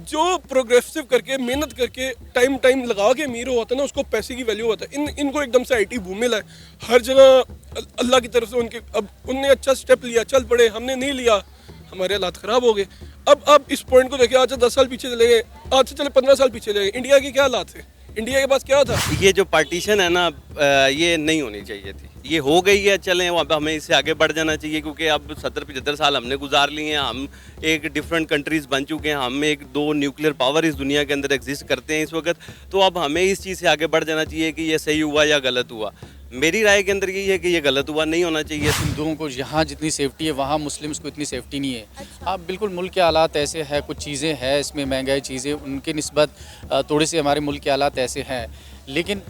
जो प्रोग्रेसिव करके मेहनत करके टाइम लगा के अमीर होता है ना, उसको पैसे की वैल्यू होता है। इनको एकदम से आईटी बूम मिला है हर जगह। अल्लाह की तरफ से उनके, अब उनने अच्छा स्टेप लिया, चल पड़े, हमने नहीं लिया, हमारे हालात ख़राब हो गए। अब इस पॉइंट को देखिए, आज से 10 साल पीछे चले गए, आज से चले 15 साल पीछे चले गए, इंडिया के क्या हालात थे, इंडिया के पास क्या था। ये जो पार्टीशन है ना, ये नहीं होनी चाहिए थी। ये हो गई है, चलें अब हमें इससे आगे बढ़ जाना चाहिए, क्योंकि अब 70-75 साल हमने गुजार लिए हैं। हम एक डिफरेंट कंट्रीज़ बन चुके हैं, हम एक 2 न्यूक्लियर पावर इस दुनिया के अंदर एग्जिस्ट करते हैं इस वक्त। तो अब हमें इस चीज़ से आगे बढ़ जाना चाहिए कि ये सही हुआ या गलत हुआ। मेरी राय के अंदर यही है कि ये गलत हुआ, नहीं होना चाहिए। हिंदुओं को यहाँ जितनी सेफ्टी है वहाँ मुस्लिम्स को इतनी सेफ्टी नहीं है। हाँ बिल्कुल, मुल्क के हालात ऐसे हैं, कुछ चीज़ें हैं इसमें महंगाई चीज़ें उनके निस्बत थोड़ी सी हमारे मुल्क के हालात ऐसे हैं, लेकिन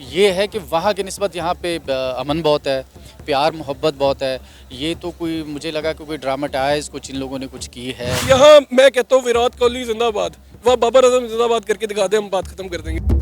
ये है कि वहाँ के निस्बत यहाँ पे अमन बहुत है, प्यार मोहब्बत बहुत है। ये तो कोई, मुझे लगा कि कोई ड्रामाटाइज कुछ इन लोगों ने कुछ की है। यहाँ मैं कहता हूँ विराट कोहली जिंदाबाद, वह बाबर आजम जिंदाबाद करके दिखा दे, हम बात खत्म कर देंगे।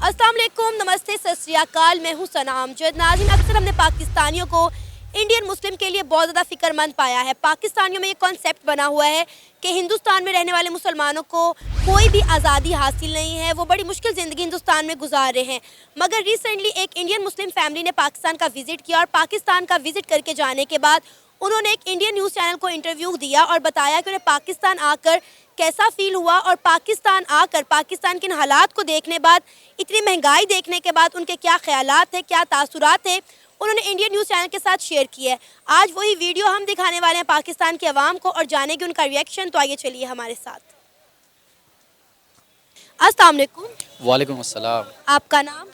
अस्सलाम वालेकुम, नमस्ते, सत श्री अकाल, मैं हूँ सना अमजद। नाज़रीन, अक्सर हमने पाकिस्तानियों को इंडियन मुस्लिम के लिए बहुत ज़्यादा फिक्रमंद पाया है। पाकिस्तानियों में ये कॉन्सेप्ट बना हुआ है कि हिंदुस्तान में रहने वाले मुसलमानों को कोई भी आज़ादी हासिल नहीं है, वो बड़ी मुश्किल ज़िंदगी हिंदुस्तान में गुजार रहे हैं। मगर रिसेंटली एक इंडियन मुस्लिम फैमिली ने पाकिस्तान का विज़िट किया और पाकिस्तान का विज़िट करके जाने के बाद उन्होंने एक इंडियन न्यूज़ चैनल को इंटरव्यू दिया और बताया कि उन्हें पाकिस्तान आकर कैसा फील हुआ और पाकिस्तान आकर पाकिस्तान के इन हालात को देखने बाद, इतनी महंगाई देखने के बाद उनके क्या ख्यालात थे, क्या तासुरात थे, उन्होंने इंडियन न्यूज़ चैनल के साथ शेयर किया है। आज वही वीडियो हम दिखाने वाले हैं पाकिस्तान के अवाम को और जानेंगे उनका रिएक्शन। तो आइए चलिए हमारे साथ। अस्सलाम वालेकुम। वालेकुम अस्सलाम। आपका नाम?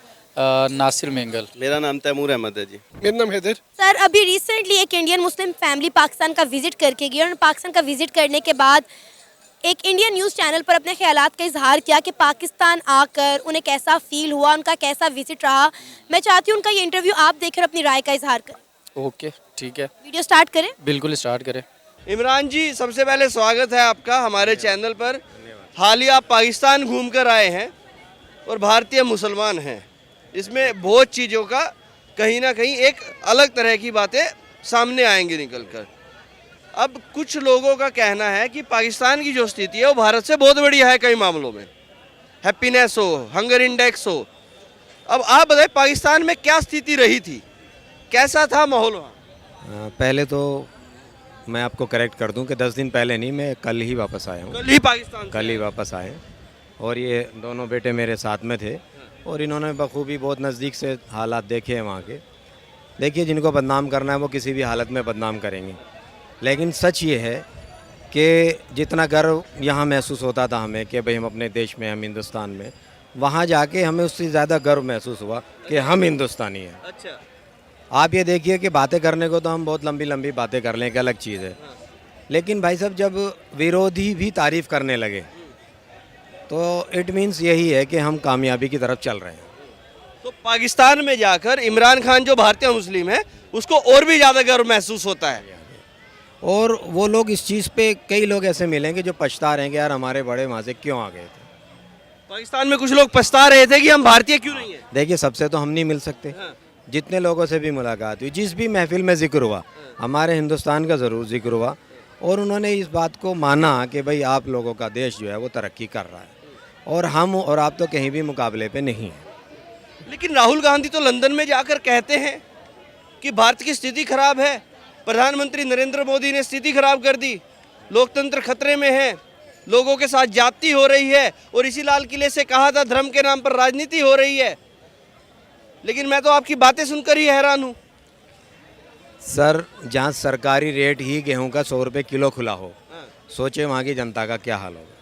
नासिर मेंगल। मेरा नाम तैमूर अहमद है जी। मेरा नाम हैदर। सर, अभी रिसेंटली एक इंडियन मुस्लिम फैमिली पाकिस्तान का विज़िट करके गई और पाकिस्तान का विज़िट करने के बाद एक इंडियन न्यूज़ चैनल पर अपने ख्यालात का इजहार किया कि पाकिस्तान आकर उन्हें कैसा फ़ील हुआ, उनका कैसा विज़िट रहा। मैं चाहती हूँ उनका ये इंटरव्यू आप देखकर अपनी राय का इजहार करें। ओके ठीक है, वीडियो स्टार्ट करें। बिल्कुल स्टार्ट करें। इमरान जी, सबसे पहले स्वागत है आपका हमारे चैनल पर। हाल ही आप पाकिस्तान घूम कर आए हैं और भारतीय मुसलमान हैं, इसमें बहुत चीज़ों का कहीं ना कहीं एक अलग तरह की बातें सामने आएंगी निकल कर। अब कुछ लोगों का कहना है कि पाकिस्तान की जो स्थिति है वो भारत से बहुत बढ़िया है कई मामलों में, हैप्पीनेस हो, हंगर इंडेक्स हो। अब आप बताएं, पाकिस्तान में क्या स्थिति रही थी, कैसा था माहौल वहाँ? पहले तो मैं आपको करेक्ट कर दूं कि 10 दिन पहले नहीं, मैं कल ही वापस आया हूँ। कल ही पाकिस्तान से? कल ही वापस आए और ये दोनों बेटे मेरे साथ में थे और इन्होंने बखूबी बहुत नज़दीक से हालात देखे हैं वहाँ के। देखिए, जिनको बदनाम करना है वो किसी भी हालत में बदनाम करेंगे, लेकिन सच ये है कि जितना गर्व यहाँ महसूस होता था हमें कि भाई हम अपने देश में, हम हिंदुस्तान में, वहाँ जाके हमें उससे ज़्यादा गर्व महसूस हुआ कि हम हिंदुस्तानी हैं। अच्छा। आप ये देखिए कि बातें करने को तो हम बहुत लंबी लंबी बातें कर लें, एक अलग चीज़ है, लेकिन भाई साहब जब विरोधी भी तारीफ़ करने लगे तो इट मीन्स यही है कि हम कामयाबी की तरफ चल रहे हैं। तो पाकिस्तान में जाकर इमरान खान जो भारतीय मुस्लिम है उसको और भी ज़्यादा गर्व महसूस होता है। और वो लोग इस चीज़ पे, कई लोग ऐसे मिलेंगे जो पछता रहे हैं कि यार हमारे बड़े वहाँ से क्यों आ गए थे। पाकिस्तान में कुछ लोग पछता रहे थे कि हम भारतीय क्यों नहीं है। देखिए, सबसे तो हम नहीं मिल सकते, जितने लोगों से भी मुलाकात हुई, जिस भी महफिल में जिक्र हुआ, हमारे हिंदुस्तान का ज़रूर जिक्र हुआ और उन्होंने इस बात को माना कि भाई आप लोगों का देश जो है वो तरक्की कर रहा है और हम और आप तो कहीं भी मुकाबले पे नहीं हैं। लेकिन राहुल गांधी तो लंदन में जाकर कहते हैं कि भारत की स्थिति खराब है, प्रधानमंत्री नरेंद्र मोदी ने स्थिति खराब कर दी, लोकतंत्र खतरे में है, लोगों के साथ जाति हो रही है और इसी लाल किले से कहा था धर्म के नाम पर राजनीति हो रही है। लेकिन मैं तो आपकी बातें सुनकर ही हैरान हूँ। सर, जहाँ सरकारी रेट ही गेहूं का 100 रुपये किलो खुला हो, सोचे वहाँ की जनता का क्या हाल होगा।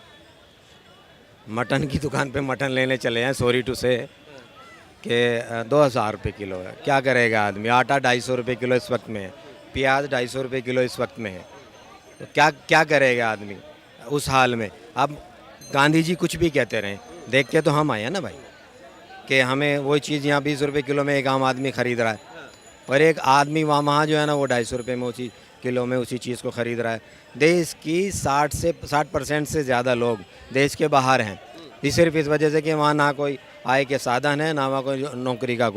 मटन की दुकान पे मटन लेने चले हैं, सॉरी टू से, कि 2000 रुपये किलो है, क्या करेगा आदमी। आटा 250 रुपये किलो इस वक्त में है, प्याज 250 रुपये किलो इस वक्त में है, तो क्या करेगा आदमी उस हाल में। अब गांधी जी कुछ भी कहते रहें, देख के तो हम आए हैं ना भाई, कि हमें वो चीज़ यहाँ 20 रुपये किलो में एक आम आदमी ख़रीद रहा है और एक आदमी वहाँ जो है ना वो 250 रुपये में उसी किलो में उसी चीज़ को ख़रीद रहा है। देश की 60% से ज़्यादा लोग देश के बाहर हैं, सिर्फ इस वजह से कि वहाँ ना कोई आय के साधन है, ना वहाँ कोई नौकरी का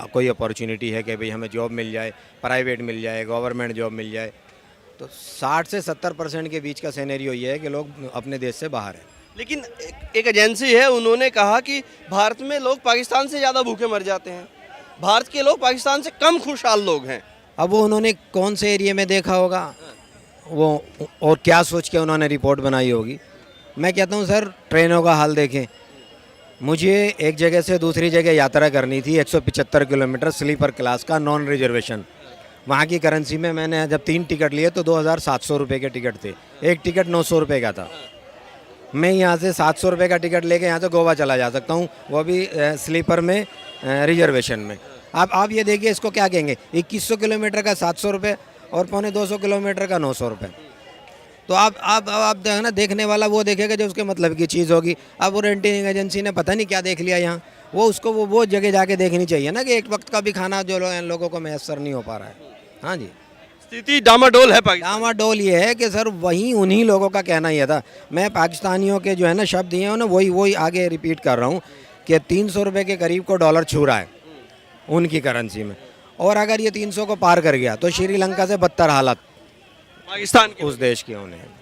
कोई अपॉर्चुनिटी है कि भाई हमें जॉब मिल जाए, प्राइवेट मिल जाए, गवर्नमेंट जॉब मिल जाए। तो 60 से 70% के बीच का सिनेरियो ये है कि लोग अपने देश से बाहर हैं। लेकिन एक एजेंसी है, उन्होंने कहा कि भारत में लोग पाकिस्तान से ज़्यादा भूखे मर जाते हैं, भारत के लोग पाकिस्तान से कम खुशहाल लोग हैं। अब वो उन्होंने कौन से एरिया में देखा होगा वो, और क्या सोच के उन्होंने रिपोर्ट बनाई होगी। मैं कहता हूँ सर, ट्रेनों का हाल देखें। मुझे एक जगह से दूसरी जगह यात्रा करनी थी, 175 किलोमीटर स्लीपर क्लास का, नॉन रिजर्वेशन। वहाँ की करेंसी में मैंने जब 3 टिकट लिए तो 2700 रुपये के टिकट थे, एक टिकट 900 रुपये का था। मैं यहाँ से 700 रुपये का टिकट लेके यहाँ से गोवा चला जा सकता हूँ, वो भी स्लीपर में, रिजर्वेशन में। आप ये देखिए, इसको क्या कहेंगे, 2100 किलोमीटर का 700 रुपये और 250 किलोमीटर का 900 रुपये। तो आप ना, देखने वाला वो देखेगा जो उसके मतलब की चीज़ होगी। अब वो रेंटिंग एजेंसी ने पता नहीं क्या देख लिया यहाँ, वो उसको वो जगह जाके देखनी चाहिए ना कि एक वक्त का भी खाना जो लोगों को मैसर नहीं हो पा रहा है। हाँ जी, स्थिति डामाडोल है पाकिस्तान। डामाडोल ये है कि सर वहीं उन्हीं लोगों का कहना ये था। मैं पाकिस्तानियों के जो है ना शब्द दिए हैं ना, वही आगे रिपीट कर रहा हूँ कि 300 रुपये के करीब को डॉलर छू रहा है उनकी करेंसी में, और अगर ये 300 को पार कर गया तो श्रीलंका से बदतर हालत पाकिस्तान के। उस देश की होने हैं।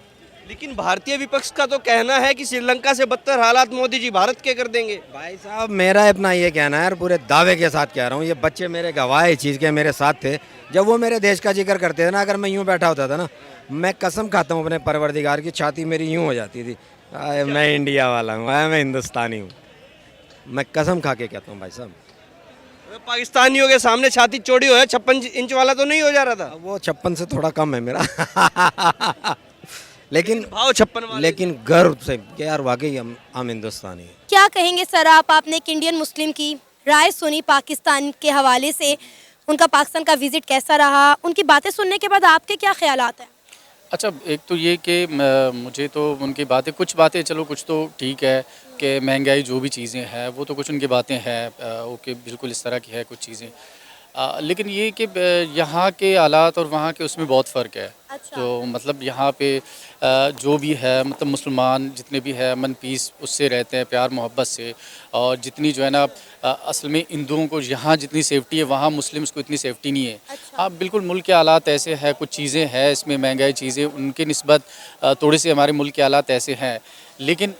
लेकिन भारतीय विपक्ष का तो कहना है कि श्रीलंका से बदतर हालात मोदी जी भारत के कर देंगे। भाई साहब, मेरा अपना ये कहना है, और पूरे दावे के साथ कह रहा हूँ, ये बच्चे मेरे गवाह इस चीज़ के, मेरे साथ थे जब वो मेरे देश का जिक्र करते थे ना। अगर मैं यूँ बैठा होता था ना, मैं कसम खाता हूँ अपने परवरदिगार की, छाती मेरी यूँ हो जाती थी, मैं इंडिया वाला हूँ, मैं हिंदुस्तानी हूँ। मैं कसम खा के कहता हूँ भाई साहब। पाकिस्तानियों के सामने छाती चौड़ी हो है, 56 इंच वाला तो नहीं हो जा रहा था? वो 56 से थोड़ा कम है मेरा लेकिन भाव 56 वाले। लेकिन गर्व से कि यार वाकई हम हिंदुस्तानी हैं। क्या कहेंगे सर आप? आपने एक इंडियन मुस्लिम की राय सुनी पाकिस्तान के हवाले से, उनका पाकिस्तान का विजिट कैसा रहा, उनकी बातें सुनने के बाद आपके क्या ख्यालात हैं? अच्छा, एक तो ये कि मुझे तो उनकी बातें, कुछ बातें चलो कुछ तो ठीक है कि महंगाई जो भी चीज़ें हैं वो तो कुछ उनकी बातें हैं, ओके, बिल्कुल इस तरह की है कुछ चीज़ें, लेकिन ये कि यहाँ के हालात और वहाँ के उसमें बहुत फ़र्क है। अच्छा। तो मतलब यहाँ पे जो भी है, मतलब मुसलमान जितने भी है अमन पीस उससे रहते हैं, प्यार मोहब्बत से, और जितनी जो है ना असल में हिंदुओं को यहाँ जितनी सेफ्टी है वहाँ मुस्लिम्स को इतनी सेफ्टी नहीं है। अच्छा। हाँ बिल्कुल, मुल्क के हालात ऐसे हैं, कुछ चीज़ें हैं इसमें महंगाई चीज़ें उनके निस्बत थोड़े से हमारे मुल्क के हालात ऐसे हैं, लेकिन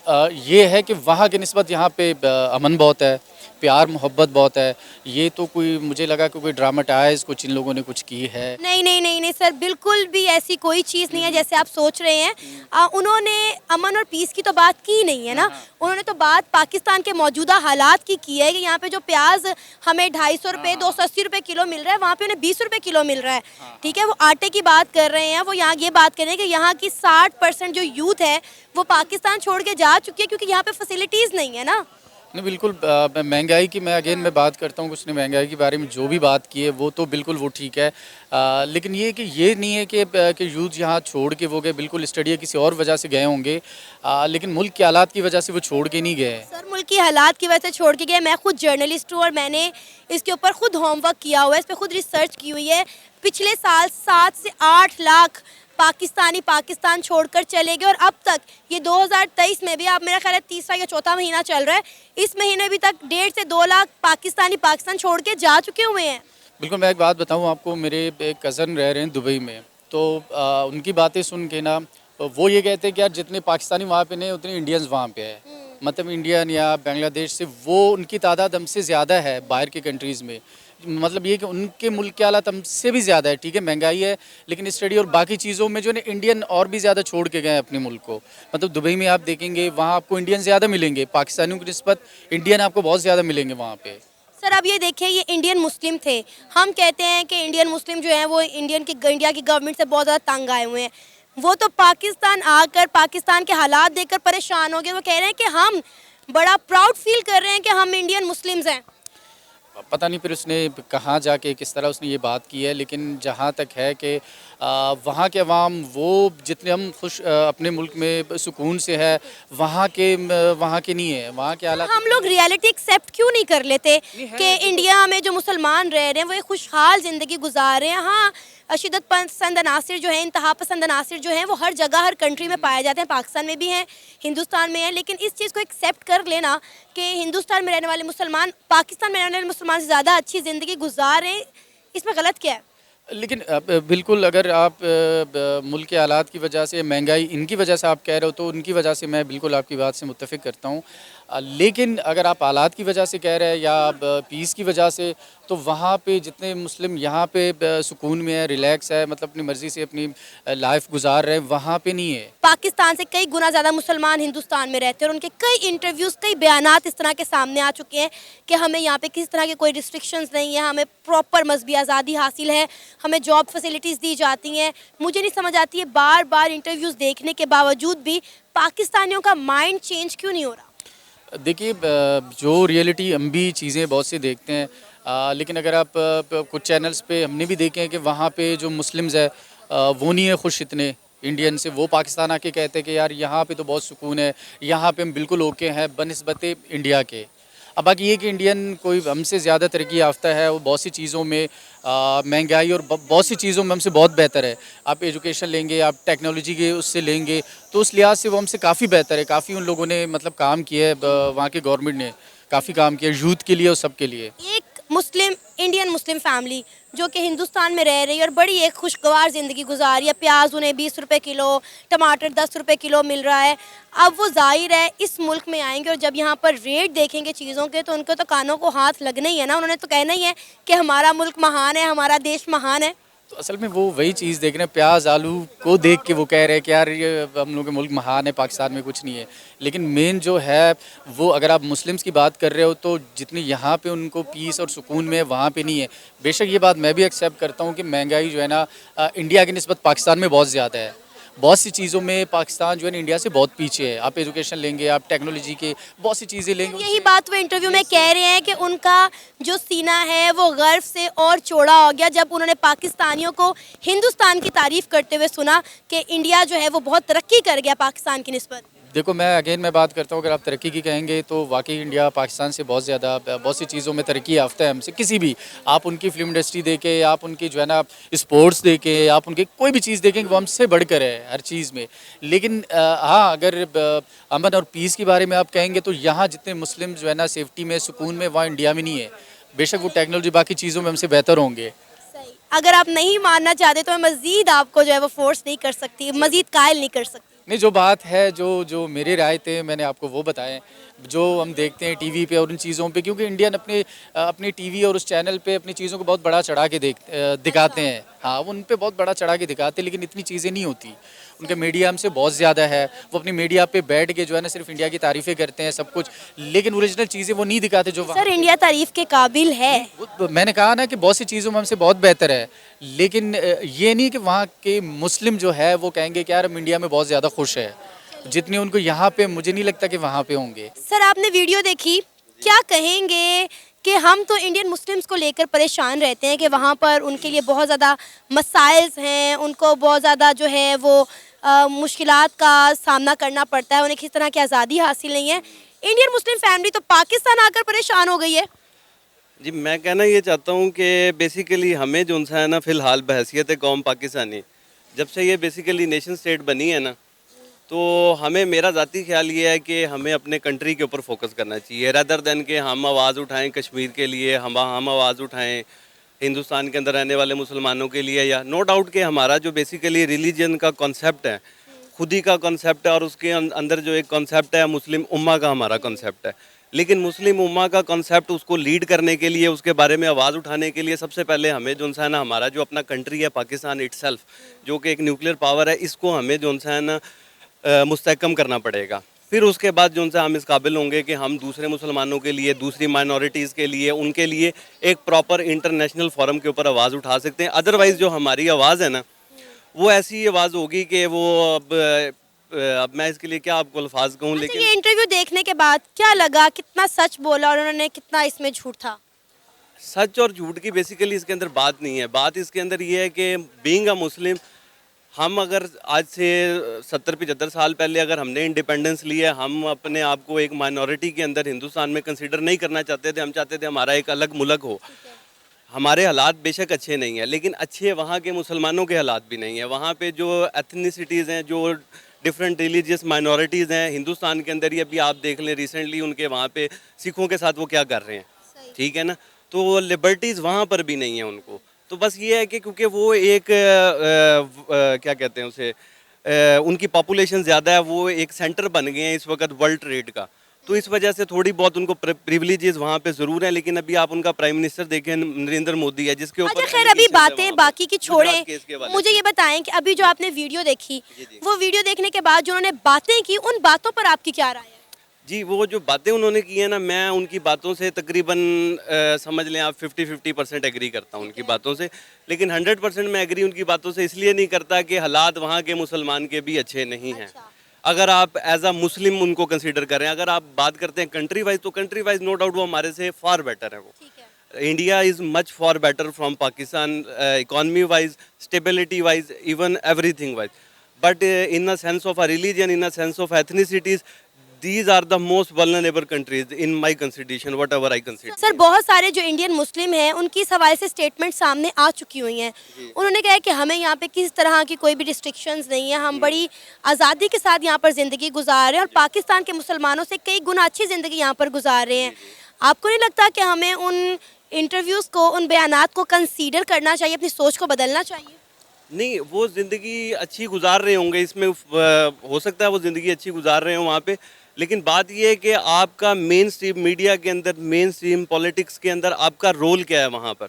ये है कि वहाँ के निस्बत यहाँ पे अमन बहुत है, प्यार मोहब्बत बहुत है। ये तो कोई, मुझे लगा कि कोई ड्रामाटाइज कुछ इन लोगों ने कुछ की है। नहीं सर, बिल्कुल भी ऐसी कोई चीज़ नहीं है जैसे आप सोच रहे हैं। उन्होंने अमन और पीस की तो बात की नहीं है ना, उन्होंने तो बात पाकिस्तान के मौजूदा हालात की है कि यहाँ पे जो प्याज हमें 250 रुपये 280 रुपये किलो मिल रहा है, वहाँ पे उन्हें 20 रुपये किलो मिल रहा है। ठीक है, वो आटे की बात कर रहे हैं, वो यहाँ ये बात कर रहे हैं कि यहाँ की 60% जो यूथ है वो पाकिस्तान छोड़ के जा चुकी है क्योंकि यहाँ पे फैसिलिटीज़ नहीं है ना। नहीं बिल्कुल, महंगाई की मैं बात करता हूँ, कुछ ने महंगाई के बारे में जो भी बात की है वो तो बिल्कुल वो ठीक है, लेकिन ये कि ये नहीं है कि यूथ यहाँ छोड़ के वो गए, बिल्कुल स्टडी है किसी और वजह से गए होंगे, लेकिन मुल्क के हालात की वजह से वो छोड़ के नहीं गए। सर, मुल्क की हालात की वजह से छोड़ के गए। मैं खुद जर्नलिस्ट हूँ और मैंने इसके ऊपर खुद होमवर्क किया हुआ है, इस पर खुद रिसर्च की हुई है। पिछले साल 7 से 8 लाख पाकिस्तानी पाकिस्तान छोड़कर चले गए और अब तक ये 2023 में भी, आप मेरा ख्याल है तीसरा या चौथा महीना चल रहा है, इस महीने भी तक 1.5 से 2 लाख पाकिस्तानी पाकिस्तान छोड़ के जा चुके हुए हैं। बिल्कुल, मैं एक बात बताऊं आपको, मेरे एक कज़न रह रहे हैं दुबई में, तो उनकी बातें सुन के ना वो ये कहते हैं कि यार जितने पाकिस्तानी वहाँ पे नहीं उतने इंडियंस वहाँ पे है, मतलब इंडियन या बांग्लादेश से वो उनकी तादाद हमसे ज़्यादा है बाहर की कंट्रीज़ में। मतलब ये कि उनके मुल्क के हालात हमसे भी ज़्यादा है, ठीक है महंगाई है, लेकिन स्टडी और बाकी चीज़ों में जो है इंडियन और भी ज़्यादा छोड़ के गए हैं अपने मुल्क को। मतलब दुबई में आप देखेंगे वहाँ आपको इंडियन ज़्यादा मिलेंगे, पाकिस्तानियों की निस्बत इंडियन आपको बहुत ज़्यादा मिलेंगे वहाँ पे। सर, अब ये देखिए, ये इंडियन मुस्लिम थे, हम कहते हैं कि इंडियन मुस्लिम जो हैं वो इंडिया की गवर्नमेंट से बहुत ज़्यादा तंग आए हुए हैं। वो तो पाकिस्तान आकर पाकिस्तान के हालात देखकर परेशान हो गए, वो कह रहे हैं कि हम बड़ा प्राउड फील कर रहे हैं कि हम इंडियन मुस्लिम्स हैं। पता नहीं फिर उसने कहाँ जाके किस तरह उसने ये बात की है, लेकिन जहाँ तक है कि वहाँ के अवाम वो जितने हम खुश अपने मुल्क में सुकून से है वहाँ के नहीं है, वहाँ के हालात। हम लोग रियलिटी एक्सेप्ट क्यों नहीं कर लेते कि इंडिया में जो मुसलमान रह रहे हैं वो एक खुशहाल ज़िंदगी गुजार रहे हैं। हाँ, शिदत पसंद अनासिर जो है, इंतहा पसंद अनासिर जो हैं वो हर जगह हर कंट्री में पाए जाते हैं, पाकिस्तान में भी हैं, हिंदुस्तान में हैं, लेकिन इस चीज़ को एक्सेप्ट कर लेना कि हिंदुस्तान में रहने वाले मुसलमान पाकिस्तान में रहने वाले मुसलमान से ज़्यादा अच्छी ज़िंदगी गुजार रहे हैं, इसमें गलत क्या है? लेकिन बिल्कुल अगर आप मुल्क के हालात की वजह से महंगाई इनकी वजह से आप कह रहे हो तो उनकी वजह से मैं बिल्कुल आपकी बात से मुत्तफ़िक करता हूँ। लेकिन अगर आप हालात की वजह से कह रहे हैं या पीस की वजह से, तो वहाँ पे जितने मुस्लिम यहाँ पे सुकून में है, रिलैक्स है, मतलब अपनी मर्ज़ी से अपनी लाइफ गुजार रहे हैं, वहाँ पे नहीं है। पाकिस्तान से कई गुना ज़्यादा मुसलमान हिंदुस्तान में रहते हैं और उनके कई इंटरव्यूज़, कई बयानात इस तरह के सामने आ चुके हैं कि हमें यहाँ पे किसी तरह के कोई रिस्ट्रिक्शंस नहीं है, हमें प्रॉपर मजहबी आज़ादी हासिल है, हमें जॉब फैसिलिटीज़ दी जाती हैं। मुझे नहीं समझ आती है बार बार इंटरव्यूज़ देखने के बावजूद भी पाकिस्तानियों का माइंड चेंज क्यों नहीं हो रहा। देखिए जो रियलिटी हम भी चीज़ें बहुत सी देखते हैं, लेकिन अगर आप कुछ चैनल्स पे हमने भी देखे हैं कि वहाँ पे जो मुस्लिम्स है वो नहीं है खुश इतने इंडियन से। वो पाकिस्तान आके कहते हैं कि यार यहाँ पे तो बहुत सुकून है, यहाँ पे हम बिल्कुल ओके हैं बनिस्बत इंडिया के। अब बाकी ये कि इंडियन कोई हमसे ज़्यादा तरक्की याफ्ता है, वो बहुत सी चीज़ों में महंगाई और बहुत सी चीज़ों में हमसे बहुत बेहतर है। आप एजुकेशन लेंगे, आप टेक्नोलॉजी के उससे लेंगे, तो उस लिहाज से वो हमसे काफ़ी बेहतर है। काफ़ी उन लोगों ने मतलब काम किया है, वहाँ के गवर्नमेंट ने काफ़ी काम किया यूथ के लिए और सब के लिए। एक मुस्लिम इंडियन मुस्लिम फैमिली जो कि हिंदुस्तान में रह रही है और बड़ी एक खुशगवार ज़िंदगी गुजार रही है, प्याज उन्हें 20 रुपए किलो, टमाटर 10 रुपए किलो मिल रहा है। अब वो ज़ाहिर है इस मुल्क में आएंगे और जब यहाँ पर रेट देखेंगे चीज़ों के तो उनके तो कानों को हाथ लगना ही है ना। उन्होंने तो कहना ही है कि हमारा मुल्क महान है, हमारा देश महान है। तो असल में वो वही चीज़ देख रहे हैं, प्याज आलू को देख के वो कह रहे हैं कि यार ये हम लोग के मुल्क महान है, पाकिस्तान में कुछ नहीं है। लेकिन मेन जो है वो अगर आप मुस्लिम्स की बात कर रहे हो तो जितनी यहाँ पे उनको पीस और सुकून में वहाँ पे नहीं है। बेशक ये बात मैं भी एक्सेप्ट करता हूँ कि महंगाई जो है ना इंडिया की निस्बत पाकिस्तान में बहुत ज़्यादा है। बहुत सी चीज़ों में पाकिस्तान जो है ना इंडिया से बहुत पीछे है। आप एजुकेशन लेंगे, आप टेक्नोलॉजी के बहुत सी चीज़ें लेंगे। यही बात वो इंटरव्यू में कह रहे हैं कि उनका जो सीना है वो गर्व से और चौड़ा हो गया जब उन्होंने पाकिस्तानियों को हिंदुस्तान की तारीफ करते हुए सुना कि इंडिया जो है वो बहुत तरक्की कर गया पाकिस्तान की निस्बत। देखो मैं बात करता हूँ, अगर आप तरक्की की कहेंगे तो वाकई इंडिया पाकिस्तान से बहुत ज़्यादा बहुत सी चीज़ों में तरक्की याफ्ता है हमसे। किसी भी आप उनकी फिल्म इंडस्ट्री देखें, आप उनकी जो है ना स्पोर्ट्स देखें, आप उनकी कोई भी चीज़ देखें वो हमसे बढ़कर है हर चीज़ में। लेकिन हाँ अगर अमन और पीस के बारे में आप कहेंगे तो यहाँ जितने मुस्लिम जो है ना सेफ्टी में सुकून में वहाँ इंडिया में नहीं है। बेशक वो टेक्नोलॉजी बाकी चीज़ों में हमसे बेहतर होंगे। सही, अगर आप नहीं मानना चाहते तो मैं मज़ीद आपको जो है वो फोर्स नहीं कर सकती, मज़ीद कायल नहीं कर सकती। नहीं, जो बात है जो मेरे राय थे मैंने आपको वो बताए जो हम देखते हैं टीवी पे और उन चीज़ों पे, क्योंकि इंडियन अपने टीवी और उस चैनल पे अपनी चीज़ों को बहुत बड़ा चढ़ा के दिखाते हैं। हाँ वो उन पे बहुत बड़ा चढ़ा के दिखाते हैं, लेकिन इतनी चीज़ें नहीं होती। उनका मीडिया हमसे बहुत ज़्यादा है। वो अपनी मीडिया पे बैठ के जो है ना सिर्फ इंडिया की तारीफ़ें करते हैं सब कुछ, लेकिन ओरिजिनल चीज़ें वो नहीं दिखाते जो सर इंडिया तारीफ के काबिल है। मैंने कहा ना कि बहुत सी चीज़ों में हमसे बहुत बेहतर है, लेकिन ये नहीं कि वहाँ के मुस्लिम जो है वो कहेंगे कि यार हम इंडिया में बहुत ज़्यादा खुश है जितने उनको यहाँ पे मुझे नहीं लगता कि वहाँ पे होंगे। सर आपने वीडियो देखी, क्या कहेंगे कि हम तो इंडियन मुस्लिम्स को लेकर परेशान रहते हैं कि वहाँ पर उनके लिए बहुत ज़्यादा मसाइल्स हैं, उनको बहुत ज़्यादा जो है वो मुश्किलात का सामना करना पड़ता है, उन्हें किसी तरह की आज़ादी हासिल नहीं है। इंडियन मुस्लिम फैमिली तो पाकिस्तान आकर परेशान हो गई है। जी मैं कहना ये चाहता हूँ कि बेसिकली हमें जो है ना फ़िलहाल बहैसियत कौम पाकिस्तानी, जब से ये बेसिकली नेशन स्टेट बनी है ना, तो हमें मेरा ज़ाती ख्याल ये है कि हमें अपने कंट्री के ऊपर फोकस करना चाहिए रदर देन कि हम आवाज़ उठाएं कश्मीर के लिए, हम आवाज़ उठाएं हिंदुस्तान के अंदर रहने वाले मुसलमानों के लिए। या नो डाउट कि हमारा जो बेसिकली रिलीजन का कॉन्सेप्ट है, खुदी का कॉन्सेप्ट है, और उसके अंदर जो एक कॉन्सेप्ट है मुस्लिम उम्मा का हमारा कॉन्सेप्ट है। लेकिन मुस्लिम उम्मा का कॉन्सेप्ट उसको लीड करने के लिए, उसके बारे में आवाज़ उठाने के लिए सबसे पहले हमें जो है ना हमारा जो अपना कंट्री है पाकिस्तान इटसेल्फ, जो कि एक न्यूक्लियर पावर है, इसको हमें जो है ना मुस्तहकम करना पड़ेगा। फिर उसके बाद जो उनसे हम इस काबिल होंगे कि हम दूसरे मुसलमानों के लिए, दूसरी माइनॉरिटीज़ के लिए, उनके लिए एक प्रॉपर इंटरनेशनल फोरम के ऊपर आवाज़ उठा सकते हैं। अदरवाइज़ जो हमारी आवाज़ है ना वो ऐसी आवाज़ होगी कि वो अब मैं इसके लिए क्या आपको अल्फाज कहूँ। लेकिन ये इंटरव्यू देखने के बाद क्या लगा, कितना सच बोला और उन्होंने कितना इसमें झूठ था? सच और झूठ की बेसिकली इसके अंदर बात नहीं है। बात इसके अंदर ये है कि बीइंग अ मुस्लिम, हम अगर आज से 70-75 साल पहले अगर हमने इंडिपेंडेंस लिया, हम अपने आप को एक माइनॉरिटी के अंदर हिंदुस्तान में कंसीडर नहीं करना चाहते थे। हम चाहते थे हमारा एक अलग मुल्क हो। हमारे हालात बेशक अच्छे नहीं हैं, लेकिन अच्छे वहाँ के मुसलमानों के हालात भी नहीं हैं। वहाँ पे जो एथनिसिटीज़ हैं, जो डिफरेंट रिलीजियस माइनॉरिटीज़ हैं हिंदुस्तान के अंदर ही, अभी आप देख लें रिसेंटली उनके वहाँ पे सिखों के साथ वो क्या कर रहे हैं, ठीक है ना। तो लिबर्टीज़ वहाँ पर भी नहीं है उनको। तो बस ये है कि क्योंकि वो एक क्या कहते हैं उसे उनकी पॉपुलेशन ज़्यादा है, वो एक सेंटर बन गए हैं इस वक्त वर्ल्ड ट्रेड का, तो इस वजह से थोड़ी बहुत उनको प्रिविलेजेस वहाँ पे ज़रूर हैं। लेकिन अभी आप उनका प्राइम मिनिस्टर देखें, नरेंद्र मोदी है, जिसके ऊपर अच्छा खैर अभी allegations है बातें वहाँ बाकी की पर, छोड़ें, गुजरात केस के हवाले मुझे से। ये बताएं कि अभी जो आपने वीडियो देखी, जी। वो वीडियो देखने के बाद जो उन्होंने बातें की, उन बातों पर आपकी क्या राय है? जी, वो जो बातें उन्होंने की है ना, मैं उनकी बातों से तकरीबन समझ लें आप 50-50% एग्री करता हूँ उनकी बातों से। लेकिन 100% मैं एग्री उनकी बातों से इसलिए नहीं करता कि हालात वहाँ के मुसलमान के भी अच्छे नहीं हैं। अच्छा। अगर आप एज अ मुस्लिम उनको कंसीडर करें, अगर आप बात करते हैं कंट्री वाइज, तो कंट्री वाइज नो डाउट वो हमारे से फार बेटर है। वो ठीक है। India is much for better from Pakistan, economy wise, stability wise, even everything wise. But in a sense of a religion, in a sense of ethnicities, these are the most vulnerable countries in my consideration, whatever I consider. Sir बहुत सारे जो Indian Muslim हैं उनकी इस हवाले से statement सामने आ चुकी हुई हैं। उन्होंने कहा है कि हमें यहाँ पे किसी तरह की कोई भी रिस्ट्रिक्शंस नहीं है, हम बड़ी आज़ादी के साथ यहाँ पर ज़िंदगी गुजार रहे हैं और पाकिस्तान के मुसलमानों से कई गुना अच्छी ज़िंदगी यहाँ पर गुजार रहे हैं। आपको नहीं लगता कि हमें उन इंटरव्यूज़ को, उन बयानात को कंसीडर करना चाहिए, अपनी सोच को बदलना चाहिए? नहीं, वो ज़िंदगी अच्छी गुजार रहे होंगे, इसमें हो सकता है वो ज़िंदगी अच्छी गुजार रहे हों वहाँ पे। लेकिन बात ये है कि आपका मेन स्ट्रीम मीडिया के अंदर, मेन स्ट्रीम पॉलिटिक्स के अंदर आपका रोल क्या है वहाँ पर,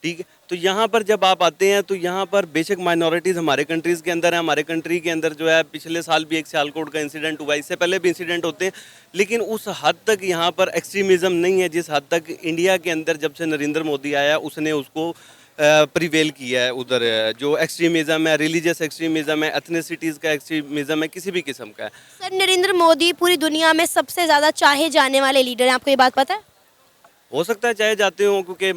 ठीक है। तो यहाँ पर जब आप आते हैं तो यहाँ पर बेशक माइनॉरिटीज़ हमारे कंट्रीज़ के अंदर है, हमारे कंट्री के अंदर जो है पिछले साल भी एक सियालकोट का इंसिडेंट हुआ, इससे पहले भी इंसिडेंट होते हैं, लेकिन उस हद तक यहाँ पर एक्सट्रीमिज़म नहीं है जिस हद तक इंडिया के अंदर जब से नरेंद्र मोदी आया उसने उसको प्रिवेल किया है। उधर जो एक्सट्रीमिज़म है, रिलीजियस एक्सट्रीमिज़म है, एथनिसिटीज़ का एक्सट्रीमिज़म है, किसी भी किस्म का है। सर नरेंद्र मोदी पूरी दुनिया में सबसे ज़्यादा चाहे जाने वाले लीडर हैं, आपको ये बात पता है? हो सकता है चाहे जाते हो, क्योंकि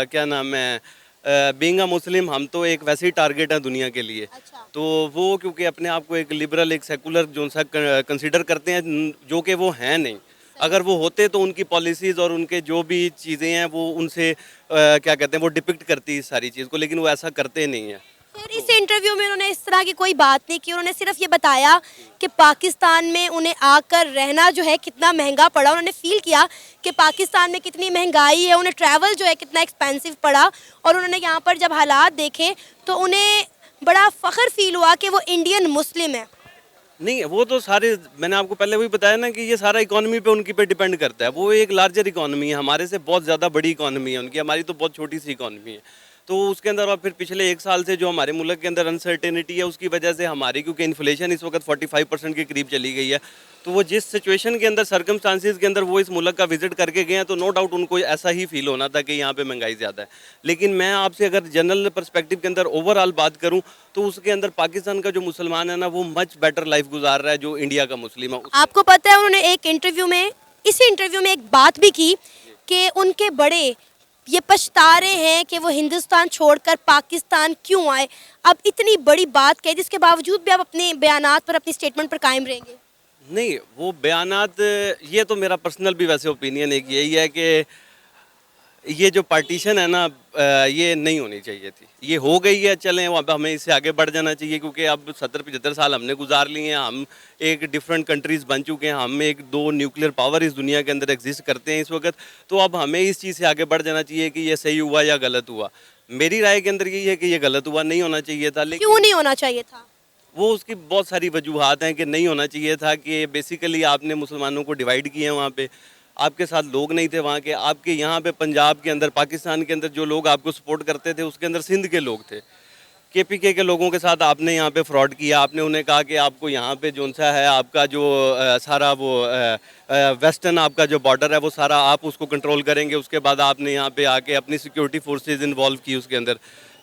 क्या नाम है, बीइंग अ मुस्लिम हम तो एक वैसे ही टारगेट है दुनिया के लिए। अच्छा। तो वो क्योंकि अपने आप को एक लिबरल, एक सेकुलर जो सा कंसिडर करते हैं, जो कि वो हैं नहीं। अगर वो होते तो उनकी पॉलिसीज़ और उनके जो भी चीज़ें हैं वो उनसे क्या कहते हैं, वो डिपिक्ट करती है सारी चीज़ को, लेकिन वो ऐसा करते नहीं हैं। फिर इस इंटरव्यू में उन्होंने इस तरह की कोई बात नहीं की, उन्होंने सिर्फ ये बताया कि पाकिस्तान में उन्हें आकर रहना जो है कितना महंगा पड़ा। उन्होंने फील किया कि पाकिस्तान में कितनी महंगाई है, उन्हें ट्रैवल जो है कितना एक्सपेंसिव पड़ा, और उन्होंने यहाँ पर जब हालात देखे तो उन्हें बड़ा फ़ख्र फील हुआ कि वो इंडियन मुस्लिम है। नहीं, वो तो सारे, मैंने आपको पहले वही बताया ना कि ये सारा इकोनॉमी पे उनकी पे डिपेंड करता है। वो एक लार्जर इकोनॉमी है, हमारे से बहुत ज़्यादा बड़ी इकोनॉमी है उनकी, हमारी तो बहुत छोटी सी इकोनॉमी है। तो उसके अंदर और फिर पिछले एक साल से जो हमारे मुल्क के अंदर अनसर्टेनिटी है उसकी वजह से हमारी, क्योंकि इन्फ्लेशन इस वक्त 45% के करीब चली गई है, तो वो जिस सिचुएशन के अंदर, सर्कमस्टांसिस के अंदर वो इस मुल्क का विजिट करके गए हैं, तो नो डाउट उनको ऐसा ही फील होना था कि यहाँ पे महंगाई ज़्यादा है। लेकिन मैं आपसे अगर जनरल पर्सपेक्टिव के अंदर ओवरऑल बात करूँ तो उसके अंदर पाकिस्तान का जो मुसलमान है ना, वो मच बेटर लाइफ गुजार रहा है जो इंडिया का मुस्लिम है। आपको पता है उन्होंने एक इंटरव्यू में, इसी इंटरव्यू में एक बात भी की कि उनके बड़े ये पछता रहे हैं कि वो हिंदुस्तान छोड़कर पाकिस्तान क्यों आए। अब इतनी बड़ी बात कही जिसके बावजूद भी आप अपने बयानात पर, अपनी स्टेटमेंट पर कायम रहेंगे? नहीं, वो बयानात, ये तो मेरा पर्सनल भी वैसे ओपिनियन एक यही है कि ये जो पार्टीशन है ना, ये नहीं होनी चाहिए थी। ये हो गई है, चलें, अब हमें इससे आगे बढ़ जाना चाहिए, क्योंकि अब 70-75 साल हमने गुजार लिए हैं, हम एक डिफरेंट कंट्रीज़ बन चुके हैं, हम एक दो न्यूक्लियर पावर इस दुनिया के अंदर एग्जिस्ट करते हैं इस वक्त। तो अब हमें इस चीज़ से आगे बढ़ जाना चाहिए कि ये सही हुआ या गलत हुआ। मेरी राय के अंदर यही है कि ये गलत हुआ, नहीं होना चाहिए था। लेकिन क्यों नहीं होना चाहिए था? वो उसकी बहुत सारी वजूहात हैं कि नहीं होना चाहिए था, कि बेसिकली आपने मुसलमानों को डिवाइड किए हैं वहाँ पे, आपके साथ लोग नहीं थे वहाँ के, आपके यहाँ पे पंजाब के अंदर, पाकिस्तान के अंदर जो लोग आपको सपोर्ट करते थे उसके अंदर सिंध के लोग थे। केपीके के लोगों के साथ आपने यहाँ पे फ्रॉड किया, आपने उन्हें कहा कि आपको यहाँ पे जो सा है आपका जो सारा वो वेस्टर्न आपका जो बॉर्डर है वो सारा आप उसको कंट्रोल करेंगे। उसके बाद आपने यहाँ पे आके अपनी सिक्योरिटी फोर्सेज इन्वॉल्व की उसके अंदर,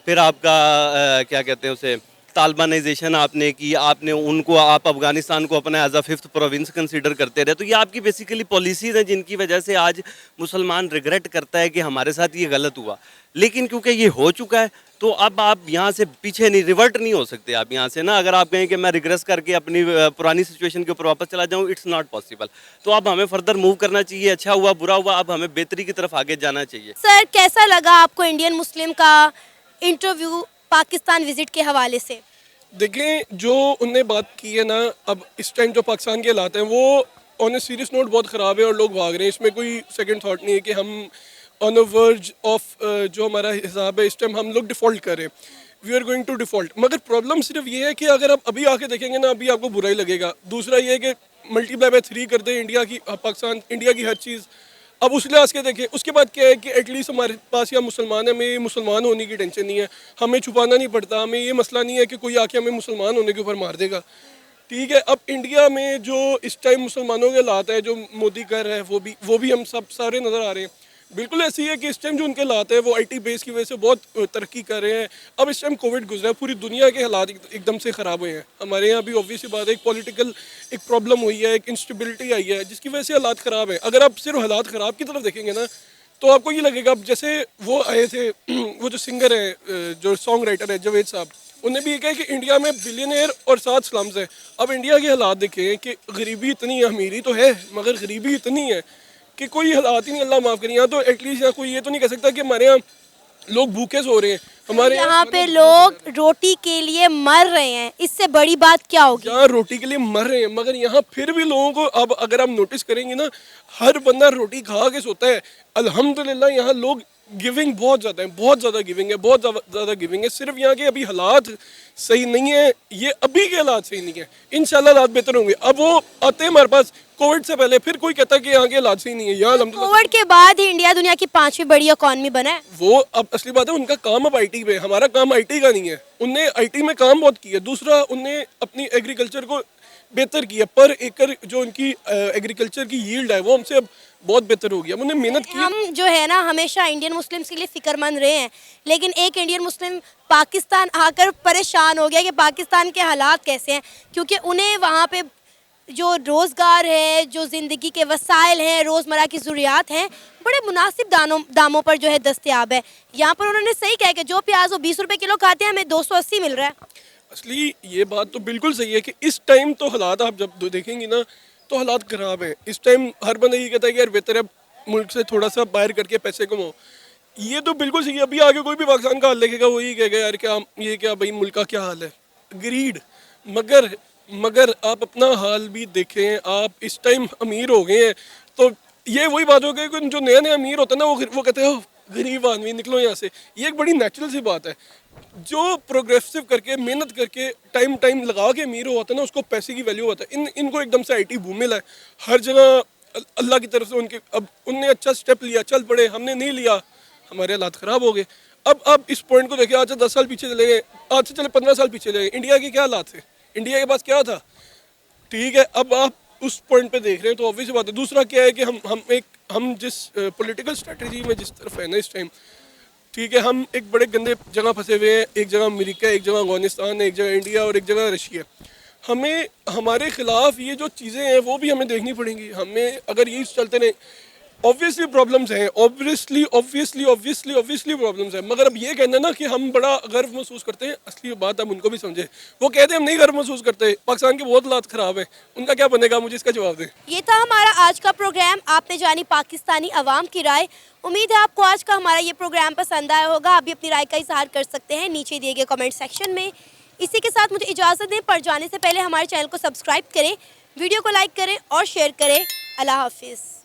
फिर आपका क्या कहते हैं उसे, तालिबानाइजेशन आपने की, आपने उनको, आप अफगानिस्तान को अपना as a 5th province consider करते रहे। तो ये आपकी बेसिकली पॉलिसीज़ हैं जिनकी वजह से आज मुसलमान रिग्रेट करता है कि हमारे साथ ये गलत हुआ। लेकिन क्योंकि ये हो चुका है तो अब आप यहाँ से पीछे नहीं, रिवर्ट नहीं हो सकते आप यहाँ से ना। अगर आप कहें कि मैं रिग्रेस करके अपनी पुरानी सिचुएशन के ऊपर वापस चला जाऊँ, इट्स नॉट पॉसिबल। तो अब हमें फर्दर मूव करना चाहिए। अच्छा हुआ बुरा हुआ, अब हमें बेहतरी की तरफ आगे जाना चाहिए। सर कैसा लगा आपको इंडियन मुस्लिम का इंटरव्यू पाकिस्तान विजिट के हवाले से? देखें, जो उनने बात की है ना, अब इस टाइम जो पाकिस्तान के हालात हैं वो ऑन ए सीरियस नोट बहुत ख़राब है और लोग भाग रहे हैं। इसमें कोई सेकंड थॉट नहीं है कि हम ऑन अ वर्ज ऑफ जो हमारा हिसाब है इस टाइम हम लोग डिफ़ॉल्ट कर रहे हैं, we are going to default. मगर प्रॉब्लम सिर्फ ये है कि अगर आप अभी आके देखेंगे ना, अभी आपको बुरा ही लगेगा। दूसरा ये है कि मल्टीप्लाई बाय 3 कर दें इंडिया की, पाकिस्तान इंडिया की हर चीज़। अब उस लिहाज के देखें, उसके बाद क्या है कि एटलीस्ट हमारे पास या मुसलमान है, हमें मुसलमान होने की टेंशन नहीं है, हमें छुपाना नहीं पड़ता, हमें ये मसला नहीं है कि कोई आके हमें मुसलमान होने के ऊपर मार देगा। ठीक है, अब इंडिया में जो इस टाइम मुसलमानों के हालात है, जो मोदी कर रहा है, वो भी हम सब सारे नज़र आ रहे हैं। बिल्कुल ऐसी है कि इस टाइम जो उनके हालात है वो आईटी बेस की वजह से बहुत तरक्की कर रहे हैं। अब इस टाइम कोविड गुजरा है, पूरी दुनिया के हालात एकदम से ख़राब हुए हैं। हमारे यहाँ भी ऑब्वियस सी बात है, एक पॉलिटिकल एक प्रॉब्लम हुई है, एक इंस्टेबिलिटी आई है, जिसकी वजह से हालात ख़राब है। अगर आप सिर्फ हालात ख़राब की तरफ देखेंगे ना, तो आपको ये लगेगा, अब जैसे वो आए थे वो जो सिंगर है, जो सॉन्ग राइटर है जावेद साहब, उन्हें भी ये कहा कि इंडिया में बिलियनियर और 7 स्लम्स है। अब इंडिया के हालात देखें कि गरीबी इतनी है, अमीरी तो है मगर गरीबी इतनी है कि कोई हालात ही नहीं, अल्लाह माफ़ करें। यहाँ तो एटलीस्ट यहाँ कोई ये तो नहीं कह सकता कि हमारे यहाँ लोग भूखे सो रहे हैं, हमारे यहाँ पे लोग रोटी के लिए मर रहे हैं, इससे बड़ी बात क्या होगी? यहाँ रोटी के लिए मर रहे हैं, मगर यहाँ फिर भी लोगों को, अब अगर आप नोटिस करेंगे ना, हर बंदा रोटी खा के सोता है। अल्हम्दुलिल्लाह यहाँ लोग गिविंग बहुत ज़्यादा है, बहुत ज़्यादा गिविंग है, बहुत ज़्यादा गिविंग है। सिर्फ यहाँ के अभी हालात सही नहीं है, ये अभी के हालात सही नहीं है। इंशाल्लाह हालात बेहतर होंगे। अब वो आते हैं हमारे पास कोविड से पहले, फिर कोई कहता है कि यहाँ के हालात सही नहीं है। यहाँ कोविड के बाद ही इंडिया दुनिया की 5वीं बड़ी इकॉनमी बना है। वो अब असली बात है, उनका काम अब आईटी पे, हमारा काम आईटी का नहीं है। उनने आईटी में काम बहुत किया। दूसरा, उनने अपनी एग्रीकल्चर को बेहतर किया, पर एकड़ जो उनकी एग्रीकल्चर की यील्ड है वो हमसे अब बहुत बेहतर हो गया। उन्होंने मेहनत की। हम जो है ना हमेशा इंडियन मुस्लिम्स के लिए फिक्रमंद रहे हैं, लेकिन एक इंडियन मुस्लिम पाकिस्तान आकर परेशान हो गया कि पाकिस्तान के हालात कैसे हैं, क्योंकि उन्हें वहाँ पे जो रोज़गार है, जो ज़िंदगी के वसाइल हैं, रोज़मर्रा की ज़रूरियात हैं, बड़े मुनासिब दामों पर जो है दस्तयाब है। यहाँ पर उन्होंने सही कहा कि जो प्याज वो 20 रुपये किलो खाते हैं, हमें 280 मिल रहा है। असली ये बात तो बिल्कुल सही है कि इस टाइम तो हालात आप जब देखेंगी ना, तो हालात ख़राब हैं। इस टाइम हर बंदा ये कहता है कि यार बेहतर है मुल्क से थोड़ा सा बाहर करके पैसे कमाओ। ये तो बिल्कुल सही है। अभी आगे कोई भी पाकिस्तान का हाल देखेगा वही कहेगा यार क्या ये क्या भाई मुल्क का क्या हाल है, ग्रीड। मगर आप अपना हाल भी देखें, आप इस टाइम अमीर हो गए हैं, तो ये वही बात हो गई कि जो नया अमीर होता है ना, वो कहते हैं गरीब आदमी निकलो यहाँ से। ये एक बड़ी नेचुरल सी बात है। जो प्रोग्रेसिव करके मेहनत करके टाइम लगा के अमीर होता है ना, उसको पैसे की वैल्यू होता है। इनको एकदम से आईटी बूम मिला है हर जगह, अल्लाह की तरफ से उनके। अब उनने अच्छा स्टेप लिया, चल पड़े, हमने नहीं लिया, हमारे हालात ख़राब हो गए। अब आप इस पॉइंट को देखिए, आज से 10 साल पीछे चले गए, आज से चले 15 साल पीछे चले गए, इंडिया के क्या हालात थे, इंडिया के पास क्या था। ठीक है, अब आप उस पॉइंट पे देख रहे हैं तो ऑब्वियस बात है। दूसरा क्या है कि हम जिस पॉलिटिकल स्ट्रेटजी में जिस तरफ है ना इस टाइम, ठीक है, हम एक बड़े गंदे जगह फंसे हुए हैं। एक जगह अमेरिका, एक जगह अफगानिस्तान, एक जगह इंडिया और एक जगह रशिया। हमें हमारे खिलाफ ये जो चीज़ें हैं वो भी हमें देखनी पड़ेंगी। हमें अगर यही चलते रहे, ऑब्वियसली प्रॉब्लम्स हैं, ऑब्वियसली प्रॉब्लम्स हैं, मगर अब ये कहना ना कि हम बड़ा गर्व महसूस करते हैं, असली बात हम उनको भी समझे। वो कहते हैं हम नहीं गर्व महसूस करते, पाकिस्तान के बहुत हालात ख़राब हैं, उनका क्या बनेगा, मुझे इसका जवाब दें। ये था हमारा आज का प्रोग्राम। आपने जानी पाकिस्तानी अवाम की राय। उम्मीद है आपको आज का हमारा ये प्रोग्राम पसंद आया होगा। आप भी अपनी राय का इजहार कर सकते हैं नीचे दिए गए कमेंट सेक्शन में। इसी के साथ मुझे इजाज़त दें, पर जाने से पहले हमारे चैनल को सब्सक्राइब करें, वीडियो को लाइक करें और शेयर करें। अल्लाह हाफिज़।